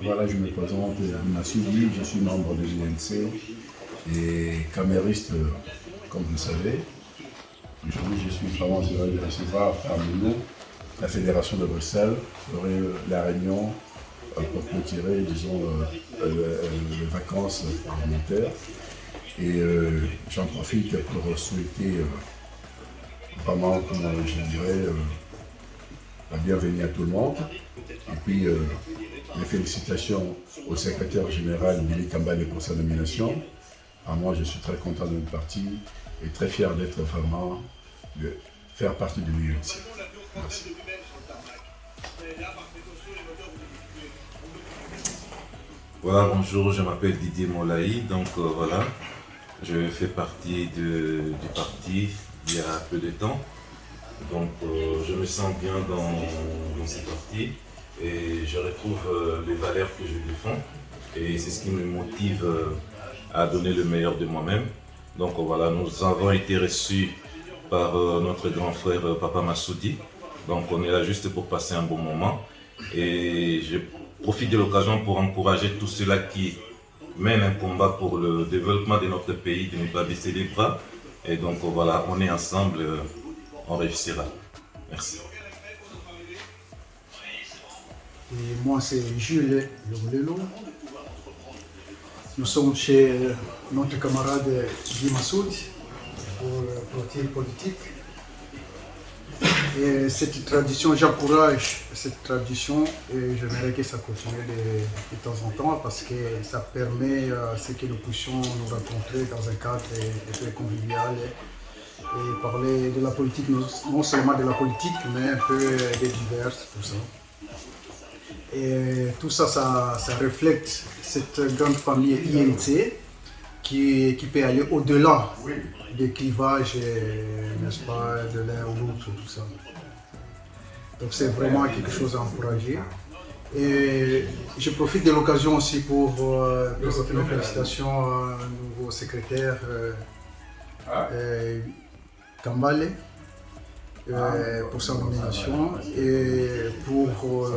Voilà, je me présente, Massoudi, je suis membre de l'UNC et camériste, comme vous le savez. Aujourd'hui, je suis vraiment heureux de recevoir parmi nous la Fédération de Bruxelles pour la réunion pour clôturer, disons, les vacances parlementaires. Et j'en profite pour souhaiter vraiment, comment je dirais, la bienvenue à tout le monde. Et puis, les félicitations au secrétaire général Billy Kambale pour sa nomination. Moi, je suis très content de notre parti et très fier d'être vraiment, de faire partie de l'UNC. Merci. Voilà, bonjour, je m'appelle Didier Molaï, donc voilà, je fais partie du parti il y a peu de temps. Donc je me sens bien dans ce parti et je retrouve les valeurs que je défends et c'est ce qui me motive à donner le meilleur de moi-même. Donc voilà, nous avons été reçus par notre grand frère Papa Massoudi. Donc on est là juste pour passer un bon moment et je profite de l'occasion pour encourager tous ceux-là qui mènent un combat pour le développement de notre pays, de ne pas baisser les bras. Et donc voilà, on est ensemble, on réussira. Merci. Et moi, c'est Jules Lomlelo. Nous sommes chez notre camarade Guy Massoud pour le parti politique. Et cette tradition, j'encourage cette tradition et j'aimerais que ça continue de temps en temps parce que ça permet à ce que nous puissions nous rencontrer dans un cadre très convivial et parler de la politique, non seulement de la politique, mais un peu des diverses, tout ça. Et tout ça, ça reflète cette grande famille INC qui peut aller au-delà des clivages, n'est-ce pas, de l'un ou l'autre, tout ça. Donc c'est vraiment quelque chose à encourager. Et je profite de l'occasion aussi pour présenter mes félicitations à un nouveau secrétaire, Kambale, pour sa nomination et pour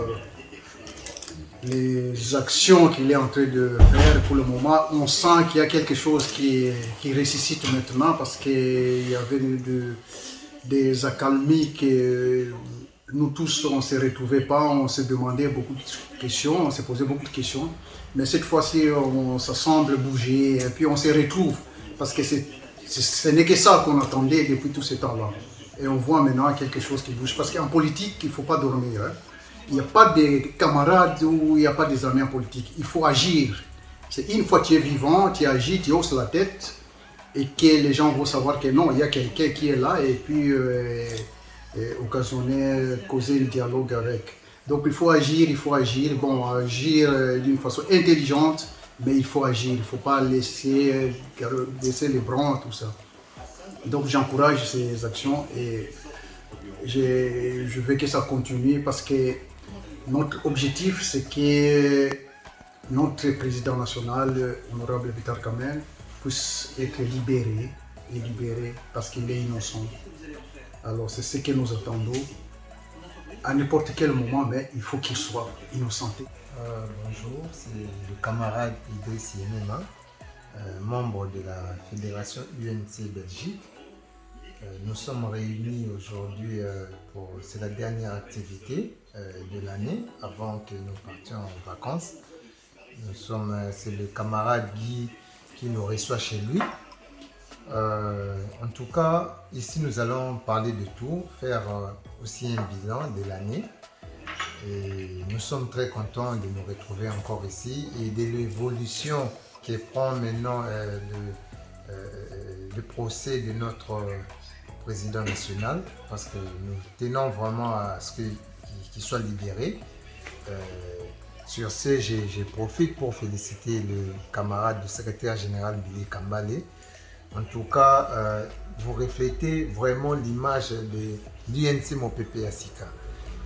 les actions qu'il est en train de faire. Pour le moment, on sent qu'il y a quelque chose qui ressuscite maintenant parce qu'il y avait des accalmies que nous tous, on ne se retrouvait pas, on se demandait beaucoup de questions, on se posait beaucoup de questions. Mais cette fois-ci, ça semble bouger et puis on se retrouve parce que ce n'est que ça qu'on attendait depuis tout ce temps-là. Et on voit maintenant quelque chose qui bouge parce qu'en politique, il ne faut pas dormir. Hein. Il n'y a pas de camarades ou il n'y a pas des amis en politique. Il faut agir. C'est une fois que tu es vivant, tu agis, tu hausses la tête et que les gens vont savoir que non, il y a quelqu'un qui est là et puis occasionner, causer le dialogue avec. Donc il faut agir, bon, agir d'une façon intelligente, mais il faut agir, il ne faut pas laisser les bras, tout ça. Donc j'encourage ces actions et je veux que ça continue parce que notre objectif, c'est que notre président national, honorable Vital Kamerhe, puisse être libéré parce qu'il est innocent. Alors c'est ce que nous attendons à n'importe quel moment, mais il faut qu'il soit innocenté. Bonjour, c'est le camarade Idriss Yenema, membre de la fédération UNC Belgique. Nous sommes réunis aujourd'hui c'est la dernière activité de l'année avant que nous partions en vacances. C'est le camarade Guy qui nous reçoit chez lui. En tout cas, ici nous allons parler de tout, faire aussi un bilan de l'année. Et nous sommes très contents de nous retrouver encore ici et de l'évolution qui prend maintenant le procès de notre président national, parce que nous tenons vraiment à ce qu'il soit libéré. Sur ce, je profite pour féliciter le camarade du secrétaire général Billy Kambale. En tout cas, vous reflétez vraiment l'image de l'UNC Mopepe Asika.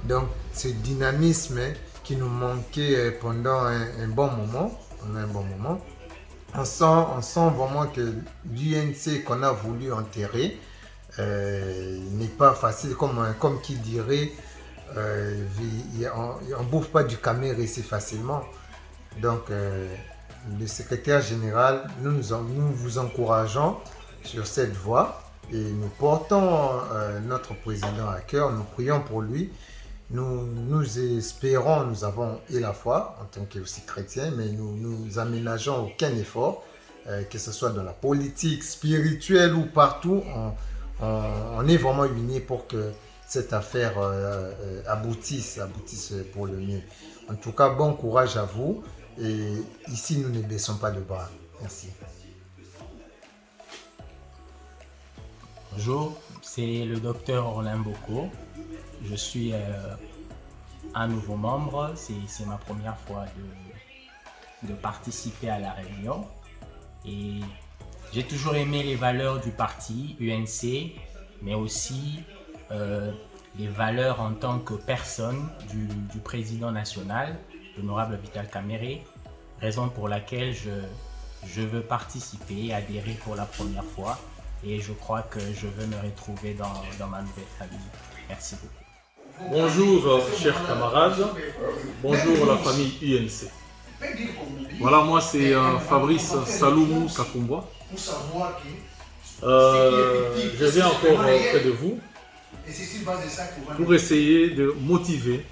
Donc, ce dynamisme qui nous manquait pendant un bon moment, on sent vraiment que l'UNC qu'on a voulu enterrer n'est pas facile, comme qui dirait, on ne bouffe pas du caméré si facilement. Donc, le secrétaire général, nous vous encourageons sur cette voie et nous portons notre président à cœur, nous prions pour lui. Nous espérons, nous avons et la foi en tant qu'aussi chrétien, mais nous aménageons aucun effort, que ce soit dans la politique, spirituelle ou partout. On est vraiment unis pour que cette affaire aboutisse pour le mieux. En tout cas, bon courage à vous. Et ici, nous ne baissons pas le bras. Merci. Bonjour, c'est le docteur Orlin Boko. Je suis un nouveau membre. C'est ma première fois de participer à la réunion. Et j'ai toujours aimé les valeurs du parti UNC, mais aussi les valeurs en tant que personne du président national, l'honorable Vital Kamerhe, raison pour laquelle je veux participer, adhérer pour la première fois, et je crois que je veux me retrouver dans ma nouvelle famille. Merci beaucoup. Bonjour chers camarades, bonjour la famille UNC. Voilà, moi c'est Fabrice Saloumou Kakumbwa. Je viens encore auprès de vous pour essayer de motiver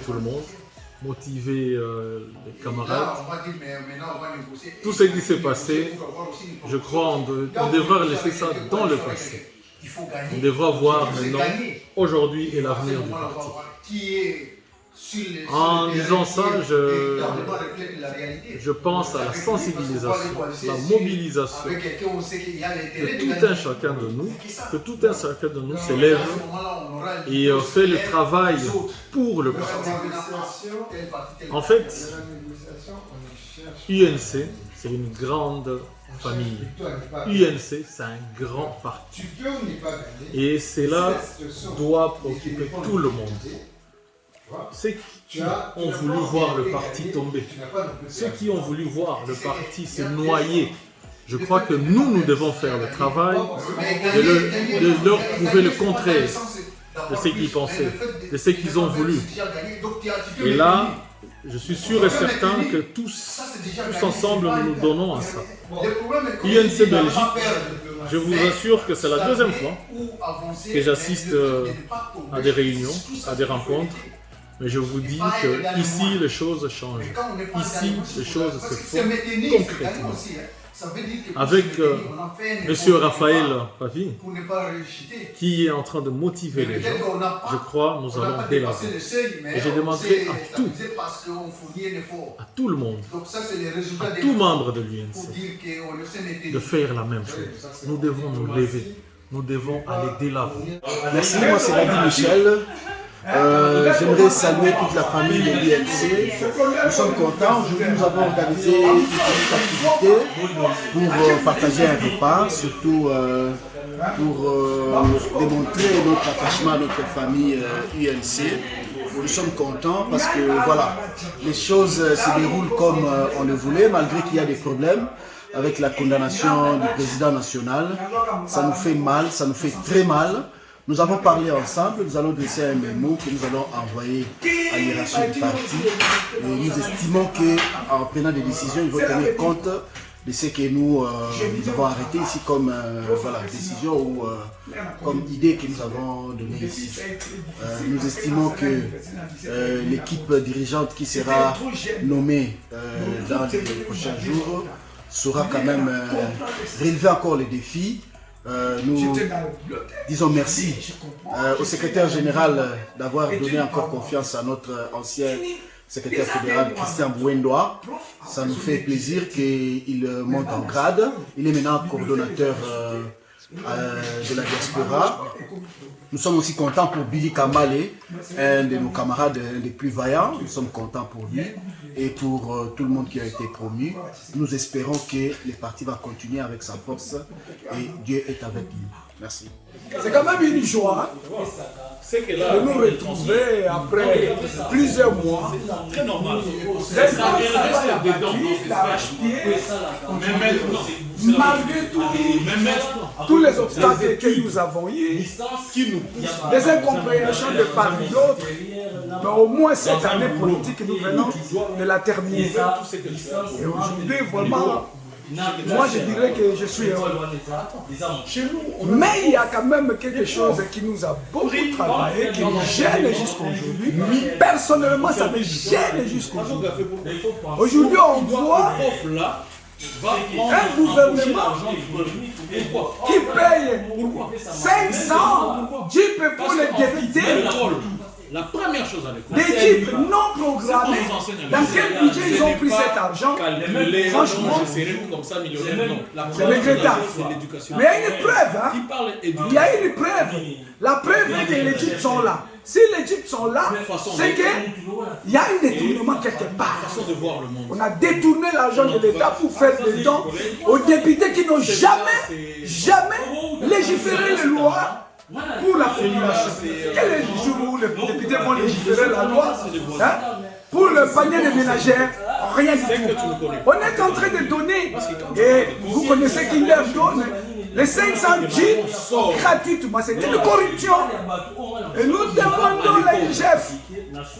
tout le monde, motiver les camarades. Tout ce qui s'est passé, je crois on devra laisser ça dans le passé. On devra voir maintenant, aujourd'hui et l'avenir du parti. En disant ça, je pense à la sensibilisation, la mobilisation de tout un chacun de nous, que tout un chacun de nous s'élève et fait le travail pour le parti. En fait, UNC, c'est une grande famille. UNC, c'est un grand parti. Et cela doit préoccuper tout le monde. Ceux qui ont voulu voir le parti tomber, ceux qui ont voulu voir le parti se noyer, je crois que nous devons faire le travail de leur prouver le contraire de ce qu'ils pensaient, de ce qu'ils ont voulu. Et là, je suis sûr et certain que tous ensemble, nous nous donnons à ça. UNC Belgique, je vous assure que c'est la deuxième fois que j'assiste à des réunions, à des rencontres. Mais je vous dis que ici les choses changent. Ici, les choses se font concrètement. Avec M. Raphaël Pavi, qui est en train de motiver les gens, je crois nous allons dès l'avant. Et je demanderai à tout le monde, à tout membre de l'UNC, de faire la même chose. Nous devons nous lever, nous devons aller dès l'avant. Merci, moi c'est Radi Michel. J'aimerais saluer toute la famille de l'UNC. Nous sommes contents. Aujourd'hui, nous avons organisé une petite activité pour partager un repas, surtout pour démontrer notre attachement à notre famille UNC. Nous sommes contents parce que voilà, les choses se déroulent comme on le voulait, malgré qu'il y a des problèmes avec la condamnation du président national. Ça nous fait mal, ça nous fait très mal. Nous avons parlé ensemble, nous allons dresser un mémo que nous allons envoyer à l'hiérarchie du parti. Et nous estimons qu'en prenant des décisions, ils vont tenir compte de ce que nous avons arrêté ici comme décision ou comme idée que nous avons donnée ici. Nous estimons que l'équipe dirigeante qui sera nommée dans les prochains jours saura quand même relever encore les défis. Nous disons merci au secrétaire général d'avoir donné encore confiance à notre ancien secrétaire fédéral Christian Bouendoa. Ça nous fait plaisir qu'il monte en grade. Il est maintenant coordonnateur de la diaspora. Nous sommes aussi contents pour Billy Kamale, un de nos camarades, un des plus vaillants. Nous sommes contents pour lui et pour tout le monde qui a été promu. Nous espérons que le parti va continuer avec sa force et Dieu est avec lui. Merci. C'est quand même une joie de nous retrouver après plusieurs mois. malgré tous les obstacles que nous avons eus, des incompréhensions de part et d'autre, mais au moins cette année politique, nous venons de la terminer. Et aujourd'hui, vraiment, moi je dirais que je suis heureux. Mais il y a quand même quelque chose qui nous a beaucoup travaillé, qui nous gêne jusqu'à aujourd'hui. Personnellement, ça me gêne jusqu'à aujourd'hui. Aujourd'hui, on voit un gouvernement qui paye 500 jeeps pour les députés. La première chose à l'école, des jeeps non programmés. Dans quel budget ils ont pris cet argent? Franchement, c'est regrettable. Mais il y a une preuve. Hein? Il y a une preuve. La preuve est que les jeeps sont là. Si les jeeps sont là, c'est qu'il y a un détournement quelque part. On a détourné l'argent de l'État pour faire des dons aux députés qui n'ont jamais légiféré les lois pour la population. Quel est le jour où les députés vont légiférer la loi hein? Pour le panier de ménagères? Rien du tout. On est en train de donner, et vous connaissez qui leur donne les 500 jeeps gratuitement. C'est une corruption. Et nous demandons à l'IGF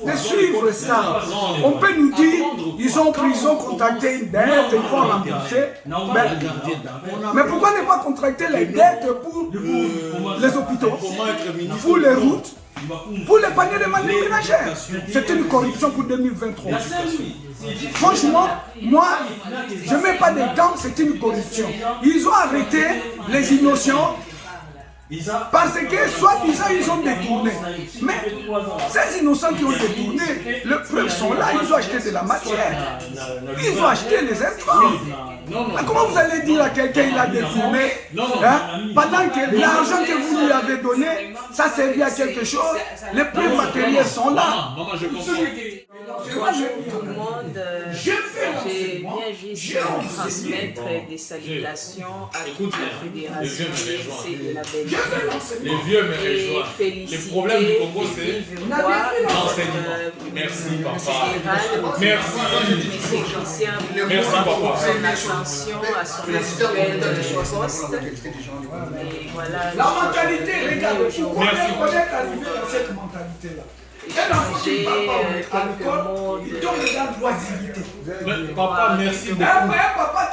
de suivre ça. On peut nous dire, ils ont pris, ils ont contracté une dette, ils vont rembourser. Mais pourquoi ne pas contracter les dettes pour les hôpitaux, pour les routes, pour les paniers de ménagères? C'est une corruption pour 2023. Franchement, moi, je ne mets pas des gants, c'est une corruption. Ils ont arrêté les innocents parce que, soi-disant, ils ont détourné. Mais ces innocents qui ont détourné, les preuves sont là, ils ont acheté de la matière. Ils ont acheté les intrants. Mais comment vous allez dire à quelqu'un qu'il a détourné hein, pendant que l'argent que vous lui avez donné, ça servit à quelque chose, les preuves matérielles sont là. Bonjour tout le monde, j'ai bien juste transmettre des salutations à toute la fédération de la Belgique. Les vieux me rejoignent. Le problème du Congo, c'est l'enseignement. Merci papa. Merci. Merci papa. Son ascension à son actuel poste. Et voilà. La mentalité, regarde, pourquoi on est arrivé dans cette mentalité-là? J'ai quelques mots de papa, merci beaucoup.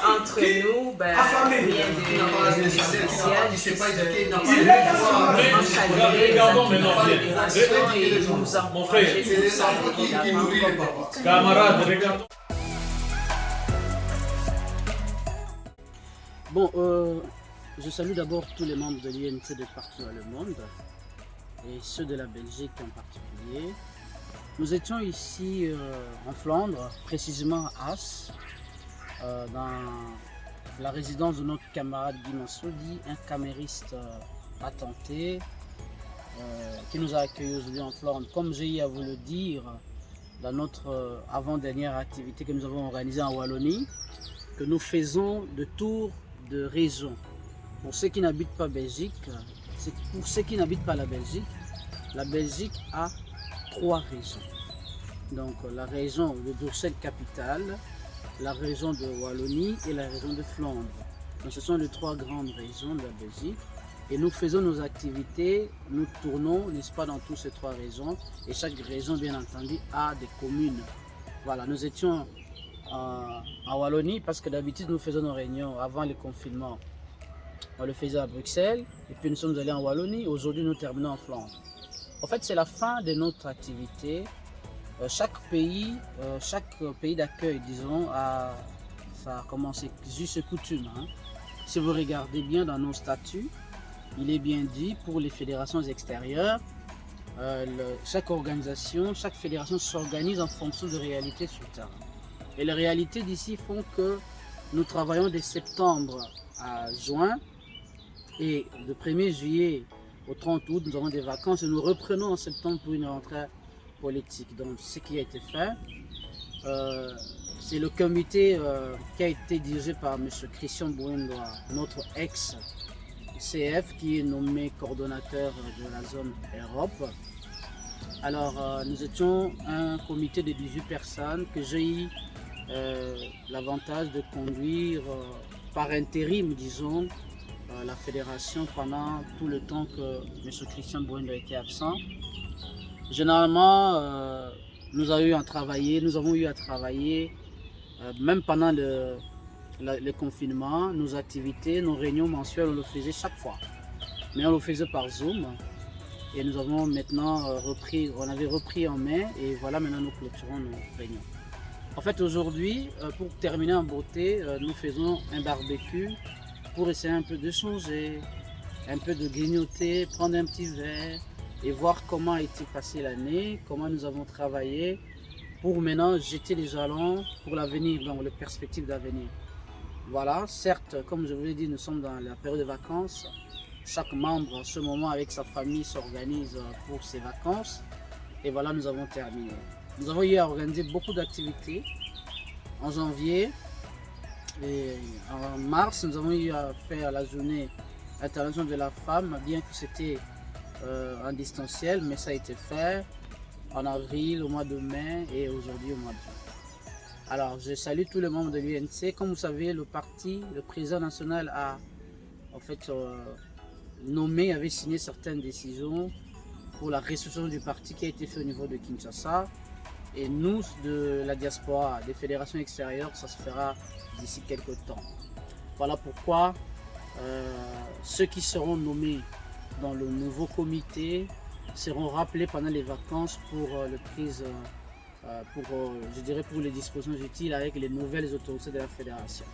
Entre nous, rien de spécial, juste regardons maintenant et nous encourager tous à camarades, regardons. Bon, je salue d'abord tous les membres de l'UNC de partout dans le monde, et ceux de la Belgique en particulier. Nous étions ici en Flandre, précisément à As, dans la résidence de notre camarade Guy Massoudi, un camériste patenté qui nous a accueillis aujourd'hui en Flandre. Comme j'ai eu à vous le dire dans notre avant-dernière activité que nous avons organisée en Wallonie, que nous faisons de tours de régions. Pour ceux qui n'habitent pas Belgique, pour ceux qui n'habitent pas la Belgique a 3 régions. Donc la région de Bruxelles-Capitale, la région de Wallonie et la région de Flandre. Donc ce sont les 3 grandes régions de la Belgique. Et nous faisons nos activités, nous tournons, n'est-ce pas, dans toutes ces 3 régions. Et chaque région, bien entendu, a des communes. Voilà, nous étions en Wallonie parce que d'habitude nous faisons nos réunions avant le confinement. On le faisait à Bruxelles et puis nous sommes allés en Wallonie. Aujourd'hui, nous terminons en Flandre. En fait, c'est la fin de notre activité. Chaque pays d'accueil, disons, ça a commencé juste coutume. Hein. Si vous regardez bien dans nos statuts, il est bien dit pour les fédérations extérieures, chaque organisation, chaque fédération s'organise en fonction de réalités sur le terrain. Et les réalités d'ici font que nous travaillons de septembre à juin et de 1er juillet au 30 août, nous avons des vacances et nous reprenons en septembre pour une rentrée politique. Donc ce qui a été fait, c'est le comité qui a été dirigé par M. Christian Bouendoa, notre ex-CF qui est nommé coordonnateur de la zone Europe. Alors nous étions un comité de 18 personnes que j'ai eu l'avantage de conduire par intérim, disons, la fédération pendant tout le temps que M. Christian Boendo a été absent. Généralement, nous avons eu à travailler, même pendant le confinement, nos activités, nos réunions mensuelles, on le faisait chaque fois. Mais on le faisait par Zoom. Et nous avons maintenant on avait repris en mai et voilà, maintenant nous clôturons nos réunions. En fait, aujourd'hui, pour terminer en beauté, nous faisons un barbecue pour essayer un peu de changer, un peu de grignoter, prendre un petit verre et voir comment a été passée l'année, comment nous avons travaillé pour maintenant jeter les jalons pour l'avenir, dans les perspectives d'avenir. Voilà, certes, comme je vous l'ai dit, nous sommes dans la période de vacances. Chaque membre en ce moment avec sa famille s'organise pour ses vacances. Et voilà, nous avons terminé. Nous avons eu à organiser beaucoup d'activités en janvier. Et en mars, nous avons eu à faire la journée internationale de la femme, bien que c'était en distanciel, mais ça a été fait en avril, au mois de mai et aujourd'hui au mois de juin. Alors, je salue tous les membres de l'UNC. Comme vous savez, le président national a en fait nommé, avait signé certaines décisions pour la restructuration du parti qui a été fait au niveau de Kinshasa. Et nous, de la diaspora, des fédérations extérieures, ça se fera d'ici quelques temps. Voilà pourquoi ceux qui seront nommés dans le nouveau comité seront rappelés pendant les vacances pour je dirais pour les dispositions utiles avec les nouvelles autorités de la fédération.